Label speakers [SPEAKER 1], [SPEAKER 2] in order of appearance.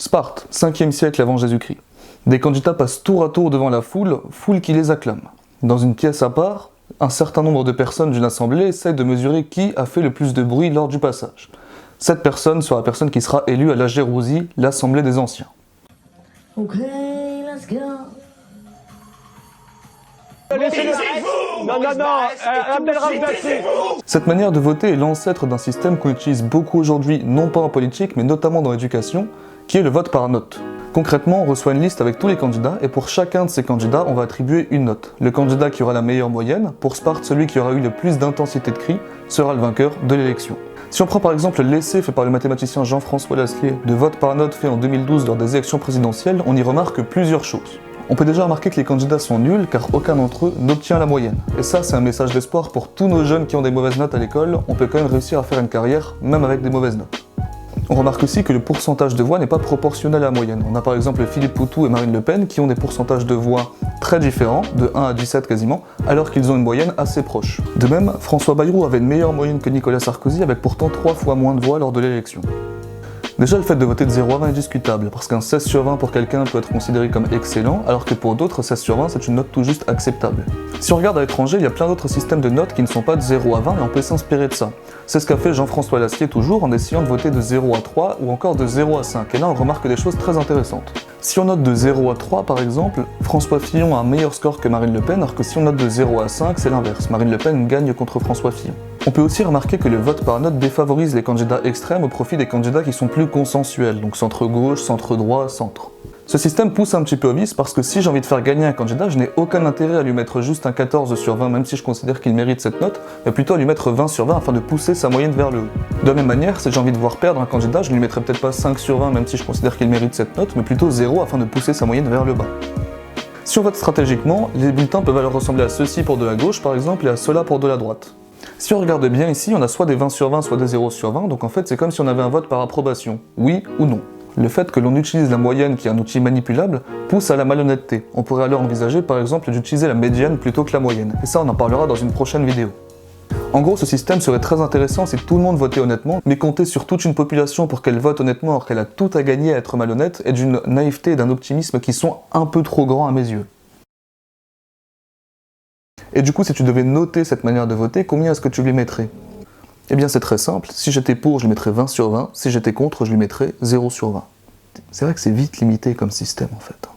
[SPEAKER 1] Sparte, 5e siècle avant Jésus-Christ. Des candidats passent tour à tour devant la foule qui les acclame. Dans une pièce à part, un certain nombre de personnes d'une assemblée essayent de mesurer qui a fait le plus de bruit lors du passage. Cette personne sera la personne qui sera élue à la Gérousie, l'Assemblée des Anciens.
[SPEAKER 2] Ok, let's go.
[SPEAKER 1] Cette manière de voter est l'ancêtre d'un système qu'on utilise beaucoup aujourd'hui, non pas en politique, mais notamment dans l'éducation, qui est le vote par note. Concrètement, on reçoit une liste avec tous les candidats, et pour chacun de ces candidats, on va attribuer une note. Le candidat qui aura la meilleure moyenne, pour Sparte, celui qui aura eu le plus d'intensité de cris, sera le vainqueur de l'élection. Si on prend par exemple l'essai fait par le mathématicien Jean-François Lasquier de vote par note fait en 2012 lors des élections présidentielles, on y remarque plusieurs choses. On peut déjà remarquer que les candidats sont nuls car aucun d'entre eux n'obtient la moyenne. Et ça, c'est un message d'espoir pour tous nos jeunes qui ont des mauvaises notes à l'école, on peut quand même réussir à faire une carrière, même avec des mauvaises notes. On remarque aussi que le pourcentage de voix n'est pas proportionnel à la moyenne. On a par exemple Philippe Poutou et Marine Le Pen qui ont des pourcentages de voix très différents, de 1 à 17 quasiment, alors qu'ils ont une moyenne assez proche. De même, François Bayrou avait une meilleure moyenne que Nicolas Sarkozy avec pourtant 3 fois moins de voix lors de l'élection. Déjà, le fait de voter de 0 à 20 est discutable, parce qu'un 16 sur 20 pour quelqu'un peut être considéré comme excellent, alors que pour d'autres, 16 sur 20 c'est une note tout juste acceptable. Si on regarde à l'étranger, il y a plein d'autres systèmes de notes qui ne sont pas de 0 à 20 et on peut s'inspirer de ça. C'est ce qu'a fait Jean-François Lasquier toujours en essayant de voter de 0 à 3 ou encore de 0 à 5, et là on remarque des choses très intéressantes. Si on note de 0 à 3 par exemple, François Fillon a un meilleur score que Marine Le Pen, alors que si on note de 0 à 5, c'est l'inverse, Marine Le Pen gagne contre François Fillon. On peut aussi remarquer que le vote par note défavorise les candidats extrêmes au profit des candidats qui sont plus consensuels, donc centre-gauche, centre-droit, centre. Ce système pousse un petit peu au vice parce que si j'ai envie de faire gagner un candidat, je n'ai aucun intérêt à lui mettre juste un 14 sur 20, même si je considère qu'il mérite cette note, mais plutôt à lui mettre 20 sur 20 afin de pousser sa moyenne vers le haut. De la même manière, si j'ai envie de voir perdre un candidat, je ne lui mettrai peut-être pas 5 sur 20, même si je considère qu'il mérite cette note, mais plutôt 0 afin de pousser sa moyenne vers le bas. Si on vote stratégiquement, les bulletins peuvent alors ressembler à ceci pour de la gauche par exemple et à cela pour de la droite. Si on regarde bien ici, on a soit des 20 sur 20, soit des 0 sur 20, donc en fait c'est comme si on avait un vote par approbation, oui ou non. Le fait que l'on utilise la moyenne, qui est un outil manipulable, pousse à la malhonnêteté. On pourrait alors envisager par exemple d'utiliser la médiane plutôt que la moyenne, et ça on en parlera dans une prochaine vidéo. En gros, ce système serait très intéressant si tout le monde votait honnêtement, mais compter sur toute une population pour qu'elle vote honnêtement alors qu'elle a tout à gagner à être malhonnête est d'une naïveté et d'un optimisme qui sont un peu trop grands à mes yeux. Et du coup, si tu devais noter cette manière de voter, combien est-ce que tu lui mettrais ? Eh bien c'est très simple, si j'étais pour, je lui mettrais 20 sur 20, si j'étais contre, je lui mettrais 0 sur 20. C'est vrai que c'est vite limité comme système en fait.